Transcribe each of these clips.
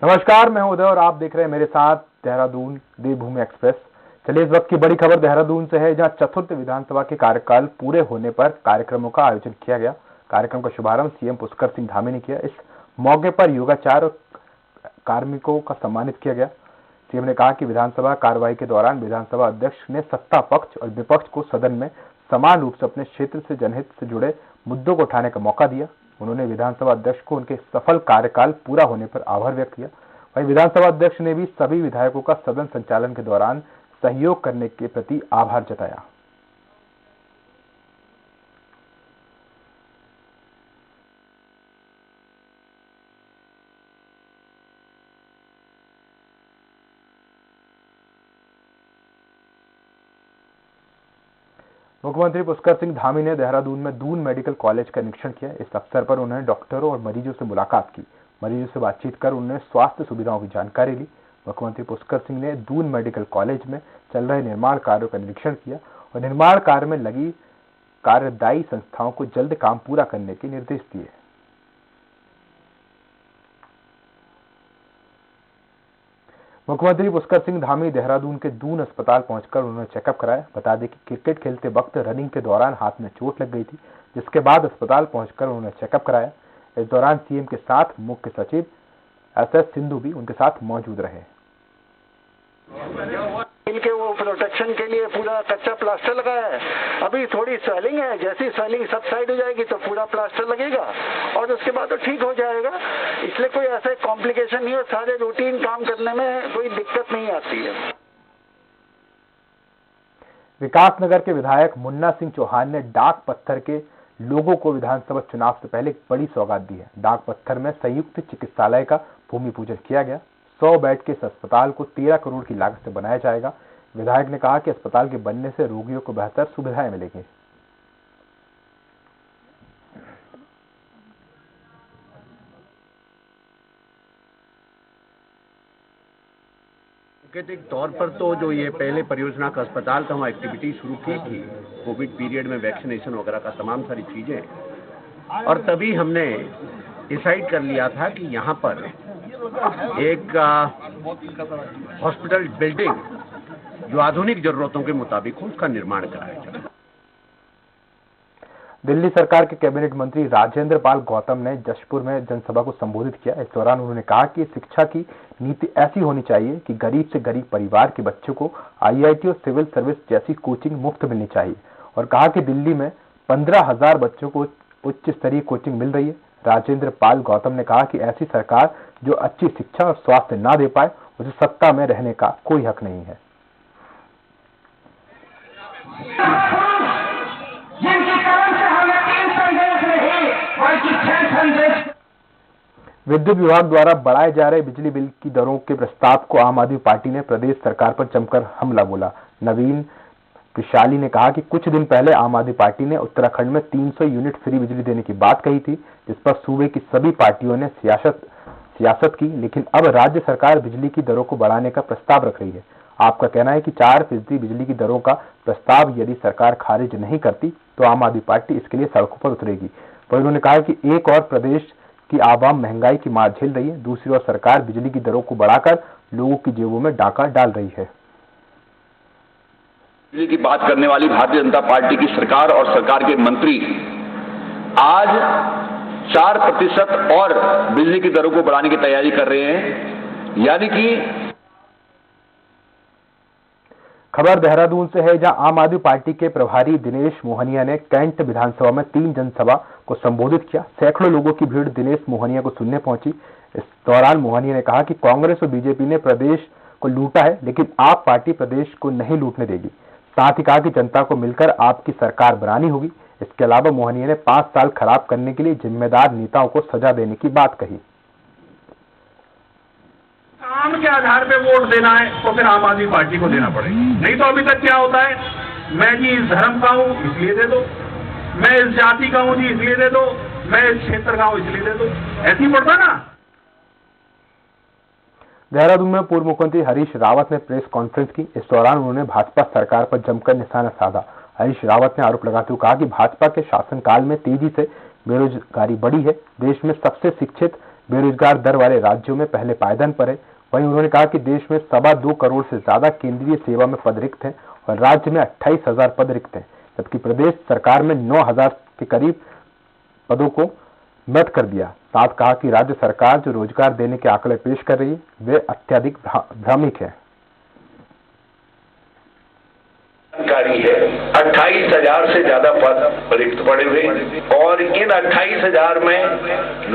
नमस्कार, मैं हूं उदय और आप देख रहे हैं मेरे साथ देहरादून देवभूमि एक्सप्रेस। चलिए, इस वक्त की बड़ी खबर देहरादून से है, जहां चतुर्थ विधानसभा के कार्यकाल पूरे होने पर कार्यक्रमों का आयोजन किया गया। कार्यक्रम का शुभारंभ सीएम पुष्कर सिंह धामी ने किया। इस मौके पर योगाचार और कार्मिकों का सम्मानित किया गया। सीएम ने कहा कि विधानसभा कार्रवाई के दौरान विधानसभा अध्यक्ष ने सत्ता पक्ष और विपक्ष को सदन में समान रूप से अपने क्षेत्र से जनहित से जुड़े मुद्दों को उठाने का मौका दिया। उन्होंने विधानसभा अध्यक्ष को उनके सफल कार्यकाल पूरा होने पर आभार व्यक्त किया। वहीं विधानसभा अध्यक्ष ने भी सभी विधायकों का सदन संचालन के दौरान सहयोग करने के प्रति आभार जताया। मुख्यमंत्री पुष्कर सिंह धामी ने देहरादून में दून मेडिकल कॉलेज का निरीक्षण किया। इस अवसर पर उन्होंने डॉक्टरों और मरीजों से मुलाकात की। मरीजों से बातचीत कर उन्होंने स्वास्थ्य सुविधाओं की जानकारी ली। मुख्यमंत्री पुष्कर सिंह ने दून मेडिकल कॉलेज में चल रहे निर्माण कार्यों का निरीक्षण किया और निर्माण कार्य में लगी कार्यदायी संस्थाओं को जल्द काम पूरा करने के निर्देश दिए। मुख्यमंत्री पुष्कर सिंह धामी देहरादून के दून अस्पताल पहुंचकर उन्होंने चेकअप कराया। बता दें कि क्रिकेट खेलते वक्त रनिंग के दौरान हाथ में चोट लग गई थी, जिसके बाद अस्पताल पहुंचकर उन्होंने चेकअप कराया। इस दौरान सीएम के साथ मुख्य सचिव एसएस सिंधु भी उनके साथ मौजूद रहे। इनके वो प्रोटेक्शन के लिए पूरा कच्चा प्लास्टर लगाया है। अभी थोड़ी स्वेलिंग है, जैसी स्वेलिंग सबसाइड हो जाएगी तो पूरा प्लास्टर लगेगा और उसके बाद तो ठीक हो जाएगा। इसलिए कोई ऐसा कॉम्प्लिकेशन नहीं है, सारे रूटीन काम करने में कोई दिक्कत नहीं आती है। विकासनगर के विधायक मुन्ना सिंह चौहान ने डाक पत्थर के लोगों को विधानसभा चुनाव से पहले एक बड़ी सौगात दी है। डाक पत्थर में संयुक्त चिकित्सालय का भूमि पूजन किया गया। 100 बेड के इस अस्पताल को 13 करोड़ की लागत से बनाया जाएगा। विधायक ने कहा कि अस्पताल के बनने से रोगियों को बेहतर सुविधाएं मिलेंगी। सांकेतिक तौर पर तो जो ये पहले परियोजना का अस्पताल था, वहाँ एक्टिविटी शुरू की थी कोविड पीरियड में, वैक्सीनेशन वगैरह का तमाम सारी चीजें, और तभी हमने डिसाइड कर लिया था कि यहाँ पर एक हॉस्पिटल बिल्डिंग जो आधुनिक जरूरतों के मुताबिक हो, उसका निर्माण कराया जाए। दिल्ली सरकार के कैबिनेट मंत्री राजेंद्र पाल गौतम ने जशपुर में जनसभा को संबोधित किया। इस दौरान उन्होंने कहा कि शिक्षा की नीति ऐसी होनी चाहिए कि गरीब से गरीब परिवार के बच्चों को आईआईटी और सिविल सर्विस जैसी कोचिंग मुफ्त मिलनी चाहिए, और कहा कि दिल्ली में 15,000 बच्चों को उच्च स्तरीय कोचिंग मिल रही है। राजेंद्र पाल गौतम ने कहा कि ऐसी सरकार जो अच्छी शिक्षा और स्वास्थ्य ना दे पाए, उसे सत्ता में रहने का कोई हक नहीं है। विद्युत विभाग द्वारा बढ़ाए जा रहे बिजली बिल की दरों के प्रस्ताव को आम आदमी पार्टी ने प्रदेश सरकार पर जमकर हमला बोला। नवीन कृशाली ने कहा कि कुछ दिन पहले आम आदमी पार्टी ने उत्तराखंड में 300 यूनिट फ्री बिजली देने की बात कही थी, जिस पर सूबे की सभी पार्टियों ने सियासत की, लेकिन अब राज्य सरकार बिजली की दरों को बढ़ाने का प्रस्ताव रख रही है। आपका कहना है कि 4% बिजली की दरों का प्रस्ताव यदि सरकार खारिज नहीं करती तो आम आदमी पार्टी इसके लिए सड़कों पर उतरेगी। वहीं उन्होंने कहा कि एक और प्रदेश की आवाम महंगाई की मार झेल रही है, दूसरी ओर सरकार बिजली की दरों को बढ़ाकर लोगों की जेबों में डाका डाल रही है। बिजली की बात करने वाली भारतीय जनता पार्टी की सरकार और सरकार के मंत्री आज 4% और बिजली की दरों को बढ़ाने की तैयारी कर रहे हैं। यानी कि खबर देहरादून से है, जहां आम आदमी पार्टी के प्रभारी दिनेश मोहनिया ने कैंट विधानसभा में 3 जनसभा को संबोधित किया। सैकड़ों लोगों की भीड़ दिनेश मोहनिया को सुनने पहुंची। इस दौरान मोहनिया ने कहा कि कांग्रेस और बीजेपी ने प्रदेश को लूटा है, लेकिन आप पार्टी प्रदेश को नहीं लूटने देगी। साथ ही कहा कि जनता को मिलकर आपकी सरकार बनानी होगी। इसके अलावा मोहनिया ने 5 साल खराब करने के लिए जिम्मेदार नेताओं को सजा देने की बात कही। काम के आधार पे वोट देना है तो फिर आम आदमी पार्टी को देना पड़ेगा। नहीं तो अभी तक क्या होता है, मैं जी इस धर्म का हूं इसलिए दे दो, मैं इस जाति का हूं जी इसलिए दे दो, मैं इस क्षेत्र का हूं इसलिए दे दो, ऐसे ही पड़ता ना। देहरादून में पूर्व मुख्यमंत्री हरीश रावत ने प्रेस कॉन्फ्रेंस की। इस दौरान उन्होंने भाजपा सरकार पर जमकर निशाना साधा। हरीश रावत ने आरोप लगाते हुए कहा कि भाजपा के शासनकाल में तेजी से बेरोजगारी बढ़ी है। देश में सबसे शिक्षित बेरोजगार दर वाले राज्यों में पहले पायदान पर है। वहीं उन्होंने कहा कि देश में 2.25 करोड़ से ज्यादा केंद्रीय सेवा में पद रिक्त हैं और राज्य में 28,000 पद रिक्त हैं, जबकि प्रदेश सरकार में 9,000 के करीब पदों को मृत कर दिया। साथ कहा कि राज्य सरकार जो रोजगार देने के आंकड़े पेश कर रही है वे अत्यधिक भ्रामक है। जानकारी है 28,000 से ज्यादा पद रिक्त पड़े हुए और इन 28,000 में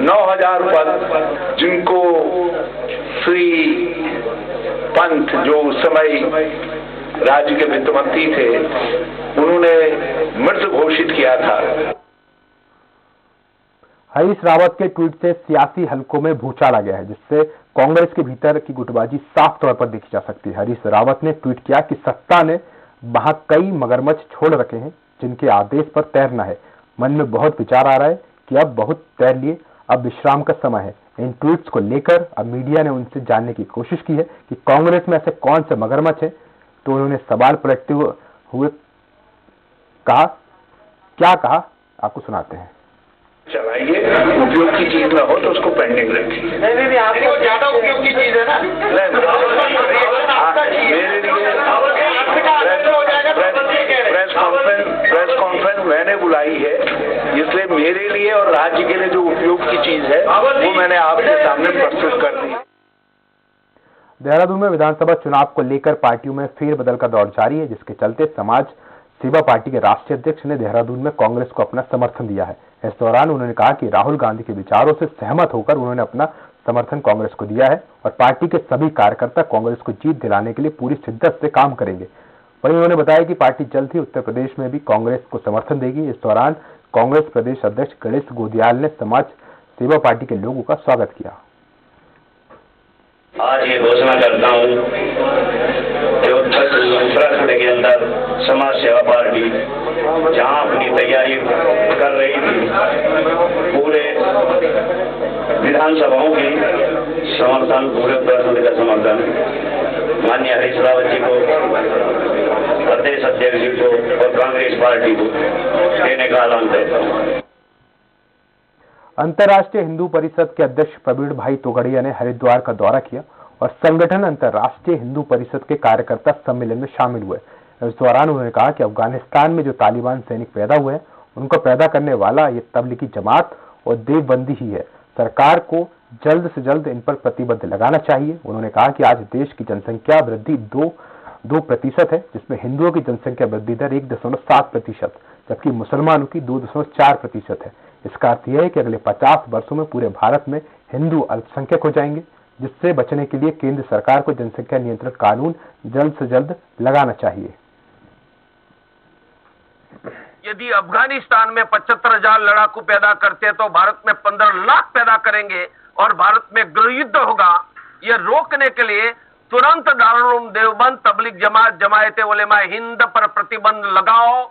9,000 पद जिनको श्री पंत जो उस समय राज्य के वित्त मंत्री थे उन्होंने मृत घोषित किया था। हरीश रावत के ट्वीट से सियासी हलकों में भूचाल आ गया है, जिससे कांग्रेस के भीतर की गुटबाजी साफ तौर पर देखी जा सकती है। हरीश रावत ने ट्वीट किया कि सत्ता ने वहां कई मगरमच्छ छोड़ रखे हैं जिनके आदेश पर तैरना है। मन में बहुत विचार आ रहा है कि अब बहुत तैर लिए, अब विश्राम का समय है। इन ट्वीट्स को लेकर अब मीडिया ने उनसे जानने की कोशिश की है कि कांग्रेस में ऐसे कौन से मगरमच्छ हैं, तो उन्होंने सवाल पलटते हुए कहा, क्या कहा आपको सुनाते हैं। चलाइए, उपयोग की चीज ना हो तो उसको पेंडिंग रखिए। नहीं, आपको ज्यादा उपयोग की चीज है ना। मेरे लिए प्रेस कॉन्फ्रेंस मैंने बुलाई है, इसलिए मेरे लिए और राज्य के लिए जो उपयोग की चीज है वो मैंने आपके सामने प्रस्तुत कर दी। देहरादून में विधानसभा चुनाव को लेकर पार्टियों में फेरबदल का दौर जारी है, जिसके चलते समाज सेवा पार्टी के राष्ट्रीय अध्यक्ष ने देहरादून में कांग्रेस को अपना समर्थन दिया है। इस दौरान उन्होंने कहा कि राहुल गांधी के विचारों से सहमत होकर उन्होंने अपना समर्थन कांग्रेस को दिया है और पार्टी के सभी कार्यकर्ता कांग्रेस को जीत दिलाने के लिए पूरी शिद्दत से काम करेंगे। वहीं उन्होंने बताया कि पार्टी जल्द ही उत्तर प्रदेश में भी कांग्रेस को समर्थन देगी। इस दौरान कांग्रेस प्रदेश अध्यक्ष गणेश गोदियाल ने समाज सेवा पार्टी के लोगों का स्वागत किया। आज ये घोषणा करता हूँ कि उत्तराखंड के अंदर समाज सेवा पार्टी जहाँ अपनी तैयारी कर रही थी, पूरे विधानसभाओं की समर्थन, पूरे उत्तराखंड का समर्थन माननीय हरीश रावत जी को, प्रदेश अध्यक्ष जी को और कांग्रेस पार्टी को देने का ऐलान करता हूँ। अंतर्राष्ट्रीय हिंदू परिषद के अध्यक्ष प्रवीण भाई तोगड़िया ने हरिद्वार का दौरा किया और संगठन अंतर्राष्ट्रीय हिंदू परिषद के कार्यकर्ता सम्मेलन में शामिल हुए। इस दौरान उन्होंने कहा कि अफगानिस्तान में जो तालिबान सैनिक पैदा हुए हैं उनको पैदा करने वाला ये तबलीगी जमात और देवबंदी ही है। सरकार को जल्द से जल्द इन पर प्रतिबंध लगाना चाहिए। उन्होंने कहा कि आज देश की जनसंख्या वृद्धि 2% है, जिसमें हिंदुओं की जनसंख्या वृद्धि दर 1.7%, जबकि मुसलमानों की 2.4% है। इसका अर्थ यह है कि अगले 50 वर्षों में पूरे भारत में हिंदू अल्पसंख्यक हो जाएंगे, जिससे बचने के लिए केंद्र सरकार को जनसंख्या नियंत्रण कानून जल्द से जल्द लगाना चाहिए। यदि अफगानिस्तान में 75,000 लड़ाकू पैदा करते हैं तो भारत में 15 लाख पैदा करेंगे और भारत में गृह युद्ध होगा। यह रोकने के लिए तुरंत दारुल उलूम देवबंद, तबलीग जमात, जमायत उलेमा हिंद पर प्रतिबंध लगाओ।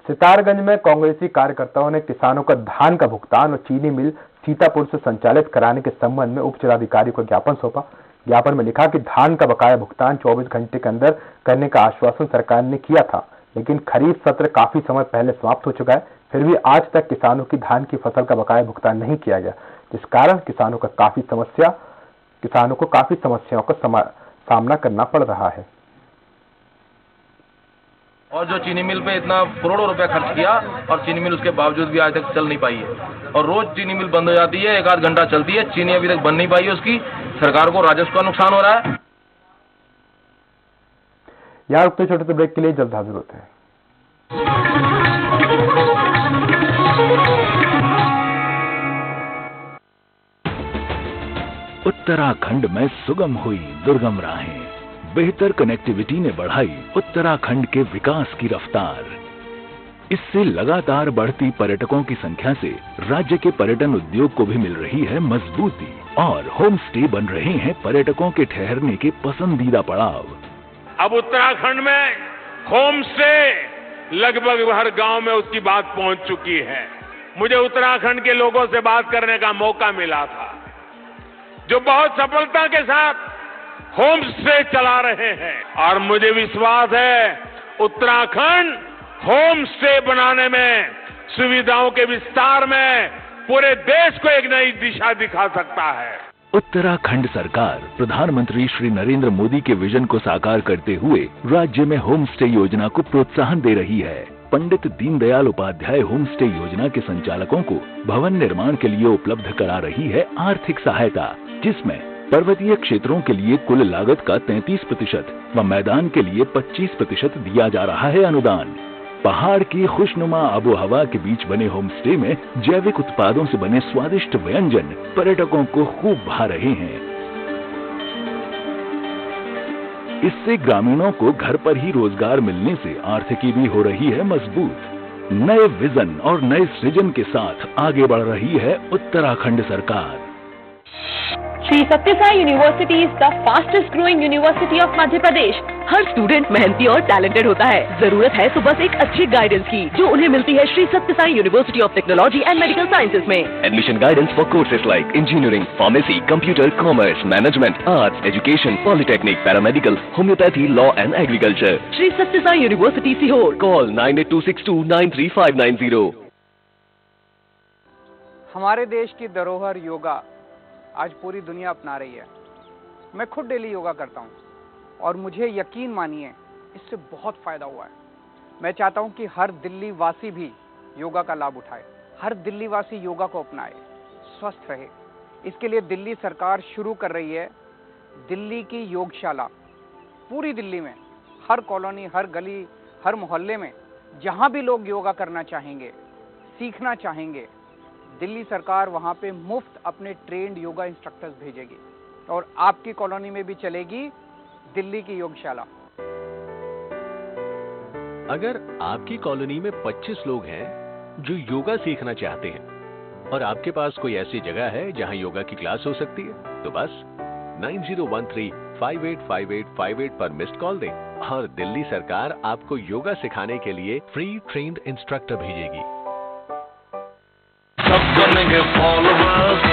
सितारगंज में कांग्रेसी कार्यकर्ताओं ने किसानों का धान का भुगतान और चीनी मिल सीतापुर से संचालित कराने के संबंध में उप जिलाधिकारी को ज्ञापन सौंपा। ज्ञापन में लिखा कि धान का बकाया भुगतान 24 घंटे के अंदर करने का आश्वासन सरकार ने किया था, लेकिन खरीफ सत्र काफी समय पहले समाप्त हो चुका है, फिर भी आज तक किसानों की धान की फसल का बकाया भुगतान नहीं किया गया, जिस कारण किसानों को काफी समस्याओं का सामना करना पड़ रहा है। और जो चीनी मिल पे इतना करोड़ों रुपए खर्च किया और चीनी मिल उसके बावजूद भी आज तक चल नहीं पाई है और रोज चीनी मिल बंद हो जाती है, 1 आध घंटा चलती है, चीनी अभी तक बन नहीं पाई है उसकी। सरकार को राजस्व का नुकसान हो रहा है। यहाँ रुकते छोटे से ब्रेक के लिए, जल्द हाजिर होते हैं। उत्तराखंड में सुगम हुई दुर्गम राहें, बेहतर कनेक्टिविटी ने बढ़ाई उत्तराखंड के विकास की रफ्तार। इससे लगातार बढ़ती पर्यटकों की संख्या से राज्य के पर्यटन उद्योग को भी मिल रही है मजबूती और होम स्टे बन रहे हैं पर्यटकों के ठहरने के पसंदीदा पड़ाव। अब उत्तराखंड में होम स्टे लगभग हर गांव में उसकी बात पहुंच चुकी है। मुझे उत्तराखंड के लोगों से बात करने का मौका मिला था, जो बहुत सफलता के साथ होम स्टे चला रहे हैं, और मुझे विश्वास है उत्तराखंड होम स्टे बनाने में, सुविधाओं के विस्तार में पूरे देश को एक नई दिशा दिखा सकता है। उत्तराखंड सरकार प्रधानमंत्री श्री नरेंद्र मोदी के विजन को साकार करते हुए राज्य में होम स्टे योजना को प्रोत्साहन दे रही है। पंडित दीनदयाल उपाध्याय होम स्टे योजना के संचालकों को भवन निर्माण के लिए उपलब्ध करा रही है आर्थिक सहायता, जिसमें पर्वतीय क्षेत्रों के लिए कुल लागत का 33% व मैदान के लिए 25% दिया जा रहा है अनुदान। पहाड़ की खुशनुमा आबो हवा के बीच बने होम स्टे में जैविक उत्पादों से बने स्वादिष्ट व्यंजन पर्यटकों को खूब भा रहे हैं। इससे ग्रामीणों को घर पर ही रोजगार मिलने से आर्थिकी भी हो रही है मजबूत। नए विजन और नए सृजन के साथ आगे बढ़ रही है उत्तराखंड सरकार। श्री सत्य Sai university is the fastest growing university of Madhya Pradesh. Her student मेहनती और टैलेंटेड होता है। जरूरत है तो बस एक अच्छी गाइडेंस की, जो उन्हें मिलती है श्री सत्य Sai university of technology and medical sciences में। Admission guidance for courses like engineering, pharmacy, computer, commerce, management, arts, education, polytechnic, paramedical, homeopathy, law and agriculture. Shri सत्य साई यूनिवर्सिटी सीहोर। Call 9826293590. हमारे देश की धरोहर योगा आज पूरी दुनिया अपना रही है। मैं खुद डेली योगा करता हूँ और मुझे यकीन मानिए इससे बहुत फायदा हुआ है। मैं चाहता हूँ कि हर दिल्ली वासी भी योगा का लाभ उठाए, हर दिल्ली वासी योगा को अपनाए, स्वस्थ रहे। इसके लिए दिल्ली सरकार शुरू कर रही है दिल्ली की योगशाला। पूरी दिल्ली में हर कॉलोनी, हर गली, हर मोहल्ले में जहाँ भी लोग योगा करना चाहेंगे, सीखना चाहेंगे, दिल्ली सरकार वहाँ पे मुफ्त अपने ट्रेंड योगा इंस्ट्रक्टर्स भेजेगी और आपकी कॉलोनी में भी चलेगी दिल्ली की योगशाला। अगर आपकी कॉलोनी में 25 लोग हैं जो योगा सीखना चाहते हैं और आपके पास कोई ऐसी जगह है जहां योगा की क्लास हो सकती है, तो बस 9013585858 पर मिस्ड कॉल दें और दिल्ली सरकार आपको योगा सिखाने के लिए फ्री ट्रेन्ड इंस्ट्रक्टर भेजेगी। सब बनेंगे फॉलोवर्स,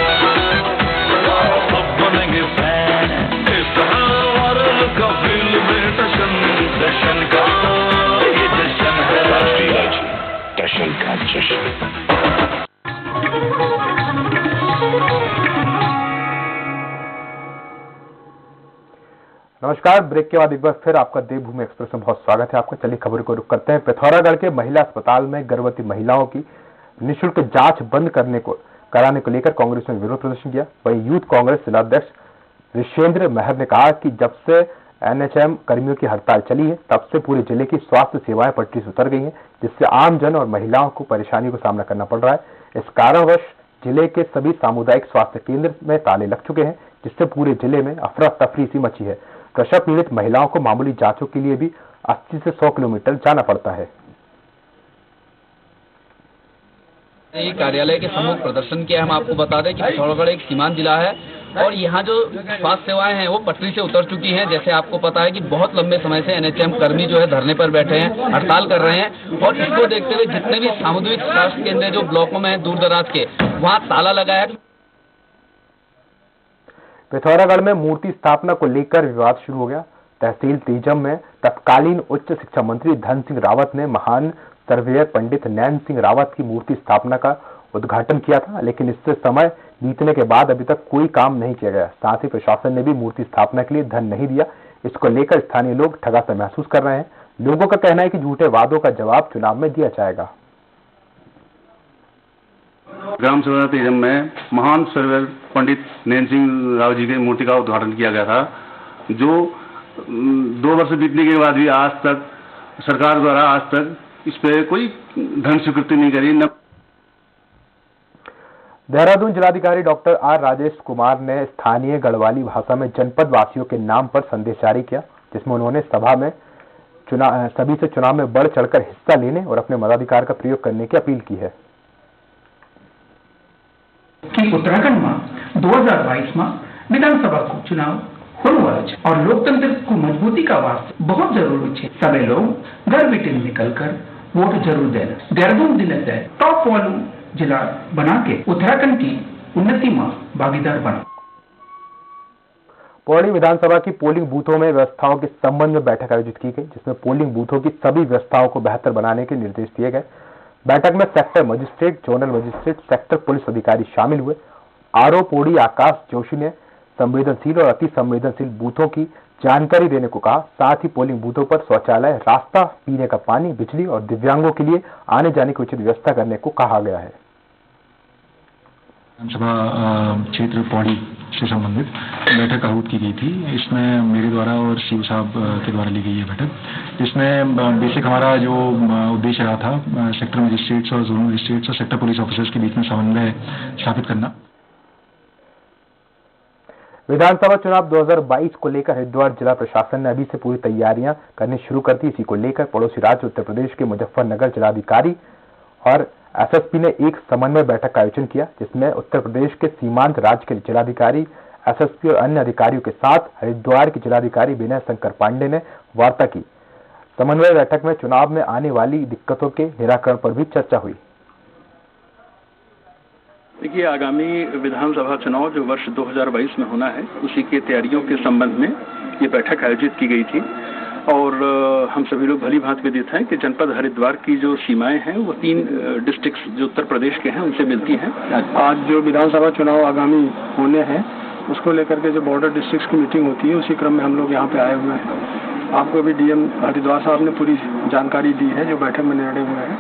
सब बनेंगे फैन, इस वर्ल्ड का सेलिब्रेशन जश्न का, ये जश्न है राष्ट्रीय जश्न का जश्न। नमस्कार, ब्रेक के बाद एक बार फिर आपका देवभूमि एक्सप्रेस में बहुत स्वागत है आपका। चलिए खबरों को रुक करते हैं। पिथौरागढ़ के महिला अस्पताल में गर्भवती महिलाओं की निःशुल्क जांच बंद कराने को लेकर कांग्रेस ने विरोध प्रदर्शन किया। वहीं यूथ कांग्रेस जिलाध्यक्ष ऋषेंद्र महर ने कहा कि जब से एनएचएम कर्मियों की हड़ताल चली है तब से पूरे जिले की स्वास्थ्य सेवाएं पटरी से उतर गई हैं, जिससे आमजन और महिलाओं को परेशानी का सामना करना पड़ रहा है। इस कारणवश जिले के सभी सामुदायिक स्वास्थ्य केंद्र में ताले लग चुके हैं, जिससे पूरे जिले में अफरा तफरी सी मची है। प्रसव पीड़ित महिलाओं को मामूली जांचों के लिए भी 80 से 100 किलोमीटर जाना पड़ता है। कार्यालय के सम्मुख प्रदर्शन किया। हम आपको बता दें कि पिथौरागढ़ एक सीमांत जिला है और यहाँ जो स्वास्थ्य सेवाएं हैं वो पटरी से उतर चुकी हैं। जैसे आपको पता है कि बहुत लंबे समय से एनएचएम कर्मी जो है धरने पर बैठे हैं, हड़ताल कर रहे हैं और इसको देखते हुए जितने भी सामुदायिक स्वास्थ्य केंद्र जो ब्लॉकों में हैं दूर दराज के, वहाँ ताला लगा है। पिथौरागढ़ में मूर्ति स्थापना को लेकर विवाद शुरू हो गया। तहसील तेजम में तत्कालीन उच्च शिक्षा मंत्री धन सिंह रावत ने महान सर्वेयर पंडित नैन सिंह रावत की मूर्ति स्थापना का उद्घाटन किया था, लेकिन इससे समय बीतने के बाद अभी तक कोई काम नहीं किया गया। साथ ही प्रशासन ने भी मूर्ति स्थापना के लिए धन नहीं दिया। इसको लेकर स्थानीय लोग ठगा महसूस कर रहे हैं। लोगों का कहना है कि झूठे वादों का जवाब चुनाव में दिया जाएगा। ग्राम सभा तेजम में महान सर्वेयर पंडित नैन सिंह रावत जी की मूर्ति का उद्घाटन किया गया था, जो 2 वर्ष बीतने के बाद भी आज तक सरकार द्वारा आज तक इस पे कोई धन स्वीकृति नहीं करी। देहरादून जिलाधिकारी डॉक्टर आर राजेश कुमार ने स्थानीय गढ़वाली भाषा में जनपद वासियों के नाम पर संदेश जारी किया, जिसमें उन्होंने सभी से चुनाव में बढ़ चढ़कर हिस्सा लेने और अपने मताधिकार का प्रयोग करने की अपील की है। कि उत्तराखंड में 2022 में विधानसभा को चुनाव होने वाला है और लोकतंत्र को मजबूती का वास्ते बहुत जरूरी है सभी लोग घर बैठे निकलकर वोट जरूर देना। देहरादून जिले से टॉप वालू जिला बना के उत्तराखंड की उन्नति में भागीदार बना। पौड़ी विधानसभा की पोलिंग बूथों में व्यवस्थाओं के संबंध में बैठक आयोजित की गई, जिसमें पोलिंग बूथों की सभी व्यवस्थाओं को बेहतर बनाने के निर्देश दिए गए। बैठक में sector magistrate, zonal magistrate, sector police अधिकारी शामिल हुए। आरओ आकाश जोशी ने संवेदनशील और अति संवेदनशील बूथों की जानकारी देने को कहा। साथ ही पोलिंग बूथों पर शौचालय, रास्ता, पीने का पानी, बिजली और दिव्यांगों के लिए आने जाने की उचित व्यवस्था करने को कहा गया है। विधानसभा क्षेत्र पौड़ी से संबंधित बैठक आहूत की गई थी। इसमें मेरे द्वारा और शिव साहब के द्वारा ली गई है बैठक। इसमें बेसिक हमारा जो उद्देश्य रहा था सेक्टर मजिस्ट्रेट्स और जोनल मजिस्ट्रेट्स और सेक्टर पुलिस ऑफिसर्स के बीच में समन्वय स्थापित करना। विधानसभा चुनाव 2022 को लेकर हरिद्वार जिला प्रशासन ने अभी से पूरी तैयारियां करनी शुरू कर दी। इसी को लेकर पड़ोसी राज्य उत्तर प्रदेश के मुजफ्फरनगर जिलाधिकारी और एसएसपी ने एक समन्वय बैठक का आयोजन किया, जिसमें उत्तर प्रदेश के सीमांत राज्य के जिलाधिकारी, एसएसपी और अन्य अधिकारियों के साथ हरिद्वार के जिलाधिकारी विनय शंकर पांडे ने वार्ता की। समन्वय बैठक में चुनाव में आने वाली दिक्कतों के निराकरण पर भी चर्चा हुई। देखिए, आगामी विधानसभा चुनाव जो वर्ष 2022 में होना है, उसी की तैयारियों के संबंध में ये बैठक आयोजित की गई थी और हम सभी लोग भली भांति विदित हैं कि जनपद हरिद्वार की जो सीमाएं हैं वो 3 डिस्ट्रिक्ट्स जो उत्तर प्रदेश के हैं उनसे मिलती हैं। आज जो विधानसभा चुनाव आगामी होने हैं उसको लेकर के जो बॉर्डर डिस्ट्रिक्ट्स की मीटिंग होती है, उसी क्रम में हम लोग यहाँ पे आए हुए हैं। आपको भी डीएम हरिद्वार साहब ने पूरी जानकारी दी है जो बैठक में निर्णय हुए हैं।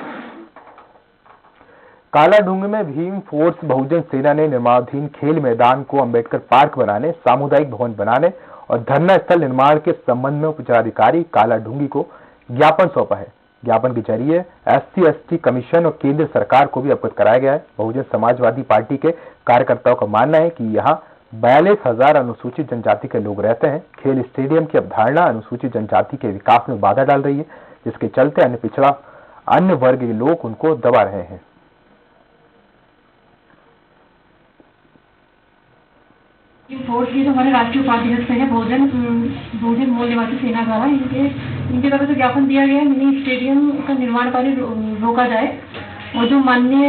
कालाढूंगी में भीम फोर्स बहुजन सेना ने निर्माणाधीन खेल मैदान को अंबेडकर पार्क बनाने, सामुदायिक भवन बनाने और धरना स्थल निर्माण के संबंध में उपजिलाधिकारी कालाढूंगी को ज्ञापन सौंपा है। ज्ञापन के जरिए SC/ST कमीशन और केंद्र सरकार को भी अवगत कराया गया है। बहुजन समाजवादी पार्टी के कार्यकर्ताओं का मानना है कि यहाँ 42,000 अनुसूचित जनजाति के लोग रहते हैं। खेल स्टेडियम की अवधारणा अनुसूचित जनजाति के विकास में बाधा डाल रही है, जिसके चलते अन्य वर्ग के लोग उनको दबा रहे हैं। फोर्स ये जो हमारे राष्ट्रीय उपाध्यक्ष हैं बहुजन मूल निवासी सेना द्वारा इनके द्वारा जो ज्ञापन दिया गया है, मिनी स्टेडियम का निर्माण कार्य रोका जाए और जो माननीय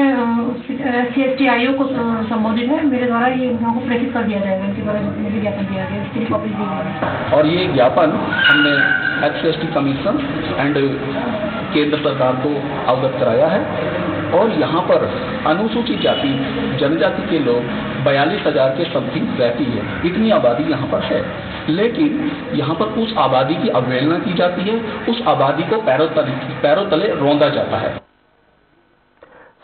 SC/ST आयोग को संबोधित है, मेरे द्वारा ये उनको प्रेषित कर दिया जाएगा। इनके द्वारा जितने ज्ञापन दिया गया इसकी कॉपी दी गई और ये ज्ञापन हमने SC/ST कमीशन एंड केंद्र सरकार को अवगत कराया है और यहाँ पर अनुसूचित जाति जनजाति के लोग 42,000 के समथिंग रहती है। इतनी आबादी यहाँ पर है, लेकिन यहाँ पर उस आबादी की अवहेलना की जाती है, उस आबादी को पैरों तले रौंदा जाता है।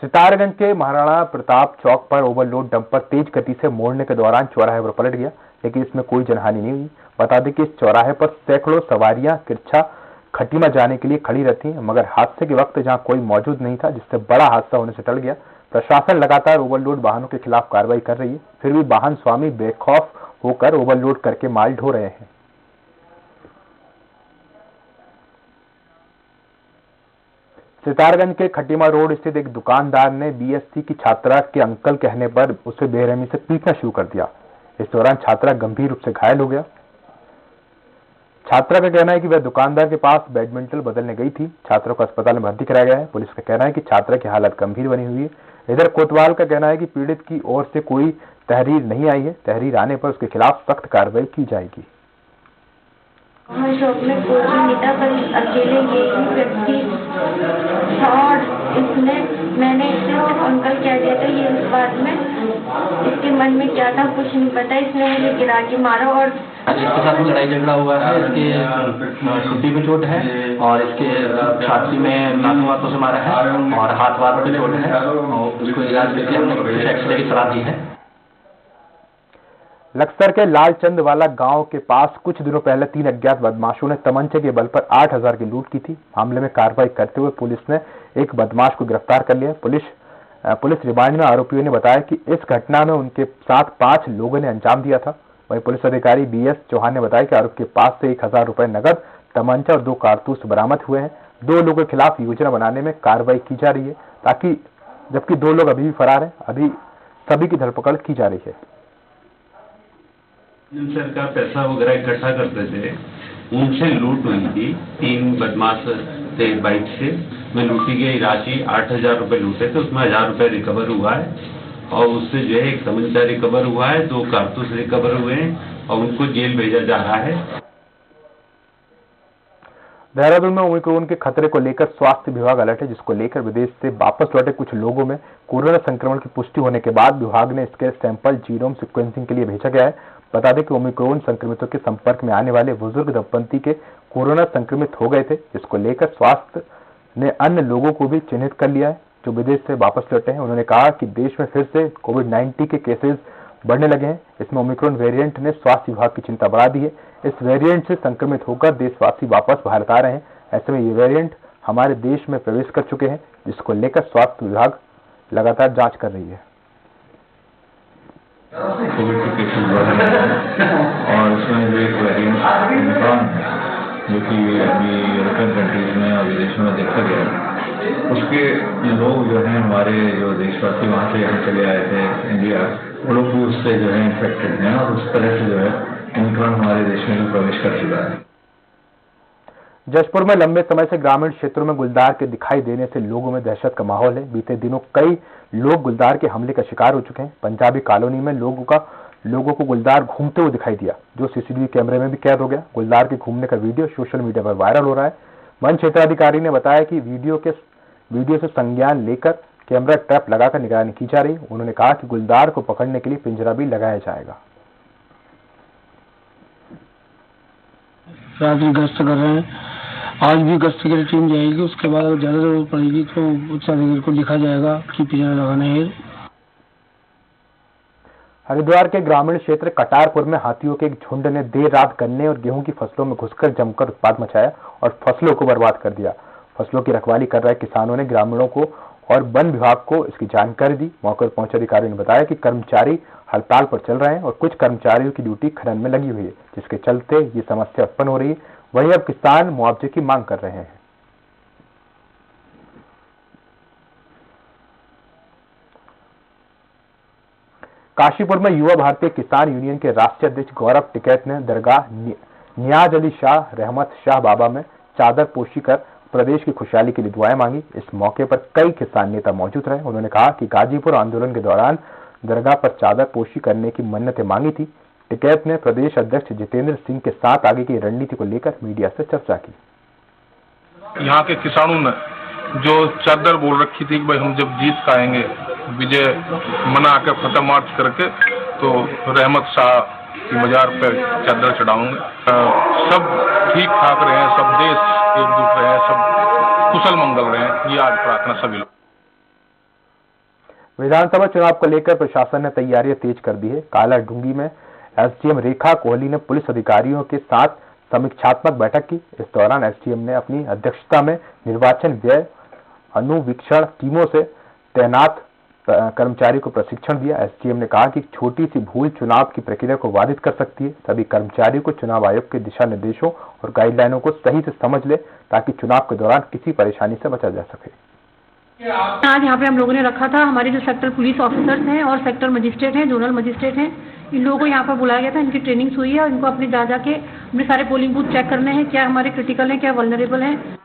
सितारगंज के महाराणा प्रताप चौक पर ओवरलोड डंपर तेज गति से मोड़ने के दौरान चौराहे पर पलट गया, लेकिन इसमें कोई जनहानि नहीं हुई। बता दें कि इस चौराहे पर सैकड़ों सवारियां किरछा खटीमा जाने के लिए खड़ी रहती हैं, मगर हादसे के वक्त जहां कोई मौजूद नहीं था, जिससे बड़ा हादसा होने से टल गया। प्रशासन लगातार ओवरलोड वाहनों के खिलाफ कार्रवाई कर रही है, फिर भी वाहन स्वामी बेखौफ होकर ओवरलोड करके माल ढो रहे हैं। सितारगंज के खटीमा रोड स्थित एक दुकानदार ने BSc की छात्रा के अंकल कहने पर उसे बेरहमी से पीटना शुरू कर दिया। इस दौरान छात्रा गंभीर रूप से घायल हो गया। छात्रा का कहना है कि वह दुकानदार के पास बैडमिंटन बदलने गई थी। छात्रा को अस्पताल में भर्ती कराया गया है। पुलिस का कहना है कि छात्रा की हालत गंभीर बनी हुई है। इधर कोतवाल का कहना है कि पीड़ित की ओर से कोई तहरीर नहीं आई है। तहरीर आने पर उसके खिलाफ सख्त कार्रवाई की जाएगी। शॉप में कोई नेता कल अकेले यही व्यक्ति था और इसने मैंने इसे अंकल कह दिया था। ये इस बात में इसके मन में क्या था कुछ नहीं पता, इसने मुझे गिरा के मारा और इसके साथ में लड़ाई झगड़ा हुआ है। इसके छुट्टी में चोट है और इसके छाती में नाथों से मारा है और हाथ वाथ पे चोट है और उसको इलाज के लिए हमने एक्सरे की सलाह दी है। लक्सर के लालचंद वाला गांव के पास कुछ दिनों पहले 3 अज्ञात बदमाशों ने तमंचे के बल पर 8,000 की लूट की थी। मामले में कार्रवाई करते हुए पुलिस ने एक बदमाश को गिरफ्तार कर लिया। पुलिस रिमांड में आरोपियों ने बताया कि इस घटना में उनके साथ 5 लोगों ने अंजाम दिया था। वहीं पुलिस अधिकारी BS चौहान ने बताया कि आरोपी के पास से 1,000 रुपए नकद, तमंचा और 2 कारतूस बरामद हुए हैं। 2 लोगों के खिलाफ योजना बनाने में कार्रवाई की जा रही है, जबकि 2 लोग अभी भी फरार हैं। अभी सभी की धरपकड़ की जा रही है। जिनसे का पैसा वगैरह इकट्ठा करते थे उनसे लूट हुई थी। 3 बदमाश थे बाइक से, में लूटी गई राशि 8,000 रुपए लूटे थे। उसमें 1,000 रुपए रिकवर हुआ है और उससे जो है एक तमंचा रिकवर हुआ है, 2 कारतूस रिकवर हुए हैं और उनको जेल भेजा जा रहा है। देहरादून में ओमिक्रॉन के खतरे को लेकर स्वास्थ्य विभाग अलर्ट है, जिसको लेकर विदेश से वापस लौटे कुछ लोगों में कोरोना संक्रमण की पुष्टि होने के बाद विभाग ने इसके सैंपल जीनोम सीक्वेंसिंग के लिए भेजा गया है। बता दें कि ओमिक्रॉन संक्रमितों के संपर्क में आने वाले बुजुर्ग दंपति के कोरोना संक्रमित हो गए थे, जिसको लेकर स्वास्थ्य ने अन्य लोगों को भी चिन्हित कर लिया है जो विदेश से वापस लौटे हैं। उन्होंने कहा कि देश में फिर से कोविड-19 के केसेस बढ़ने लगे हैं। इसमें ओमिक्रॉन वेरिएंट ने स्वास्थ्य विभाग की चिंता बढ़ा दी है। इस वेरिएंट से संक्रमित होकर देशवासी वापस भारत आ रहे हैं। ऐसे में ये वेरिएंट हमारे देश में प्रवेश कर चुके हैं, जिसको लेकर स्वास्थ्य विभाग लगातार जांच कर रही है। कोविड के केसेस बढ़ रहे हैं और इसमें जो एक वेरिएंट ओमिक्रॉन है जो कि अभी यूरोपियन कंट्रीज में और विदेशों में देखा गया है, उसके लोग जो हैं हमारे जो देशवासी वहाँ से यहाँ चले आए थे इंडिया, वो लोग भी उससे जो है इन्फेक्टेड हैं और उस तरह से जो है ओमिक्रॉन हमारे देश में भी प्रवेश कर चुका है। जशपुर में लंबे समय से ग्रामीण क्षेत्रों में गुलदार के दिखाई देने से लोगों में दहशत का माहौल है। बीते दिनों कई लोग गुलदार के हमले का शिकार हो चुके हैं। पंजाबी कॉलोनी में लोगों को गुलदार घूमते हुए दिखाई दिया, जो सीसीटीवी कैमरे में भी कैद हो गया। गुलदार के घूमने का वीडियो सोशल मीडिया पर वायरल हो रहा है। वन क्षेत्राधिकारी ने बताया कि वीडियो से संज्ञान लेकर कैमरा ट्रैप लगाकर निगरानी की जा रही है। उन्होंने कहा कि गुलदार को पकड़ने के लिए पिंजरा भी लगाया जाएगा। रात्रि गश्त कर रहे हैं, आज भी गश्त के लिए टीम जाएगी। उसके बाद अगर ज्यादा जरूरत पड़ेगी तो उच्चाधिकारी को लिखा जाएगा कि पिंजरा लगाना है। हरिद्वार के ग्रामीण क्षेत्र कटारपुर में हाथियों के एक झुंड ने देर रात गन्ने और गेहूं की फसलों में घुसकर जमकर उत्पात मचाया और फसलों को बर्बाद कर दिया। फसलों की रखवाली कर रहे किसानों ने ग्रामीणों को और वन विभाग को इसकी जानकारी दी। मौके पर पहुंचे अधिकारियों ने बताया कि कर्मचारी हड़ताल पर चल रहे हैं और कुछ कर्मचारियों की ड्यूटी खनन में लगी हुई है, जिसके चलते ये समस्या उत्पन्न हो रही है। वहीं अब किसान मुआवजे की मांग कर रहे हैं। काशीपुर में युवा भारतीय किसान यूनियन के राष्ट्रीय अध्यक्ष गौरव टिकैत ने दरगाह नियाज अली शाह रहमत शाह बाबा में चादर पोशी कर प्रदेश की खुशहाली के लिए दुआएं मांगी। इस मौके पर कई किसान नेता मौजूद रहे। उन्होंने कहा कि गाजीपुर आंदोलन के दौरान दरगाह पर चादर पोशी करने की मन्नतें मांगी थी। टिकैत ने प्रदेश अध्यक्ष जितेंद्र सिंह के साथ आगे की रणनीति को लेकर मीडिया से चर्चा की। यहाँ के किसानों ने जो चादर बोल रखी थी कि भाई हम जब जीत का आएंगे, विजय मना के फतेह मार्च करके तो रहमत शाह की मजार पर चादर चढ़ाऊंगे। सब ठीक ठाक रहे हैं, सब देश एकजुट रहे हैं, सब कुशल मंगल रहे हैं, ये आज प्रार्थना सभी लोग। विधानसभा चुनाव को लेकर प्रशासन ने तैयारियां तेज कर दी है। कालाडूंगी में एसडीएम रेखा कोहली ने पुलिस अधिकारियों के साथ समीक्षात्मक बैठक की। इस दौरान एसडीएम ने अपनी अध्यक्षता में निर्वाचन व्यय अनुवीक्षण टीमों से तैनात कर्मचारी को प्रशिक्षण दिया। एसडीएम ने कहा कि छोटी सी भूल चुनाव की प्रक्रिया को बाधित कर सकती है। सभी कर्मचारियों को चुनाव आयोग के दिशा निर्देशों और गाइडलाइनों को सही से समझ ले, ताकि चुनाव के दौरान किसी परेशानी से बचा जा सके। आज यहाँ पे हम लोगों ने रखा था, हमारे जो सेक्टर पुलिस ऑफिसर्स हैं और सेक्टर मजिस्ट्रेट हैं, जोनल मजिस्ट्रेट हैं, इन लोगों को यहाँ पर बुलाया गया था। इनकी ट्रेनिंग्स हुई है और इनको अपने जा जाके अपने सारे पोलिंग बूथ चेक करने हैं, क्या हमारे क्रिटिकल हैं, क्या वल्नरेबल हैं।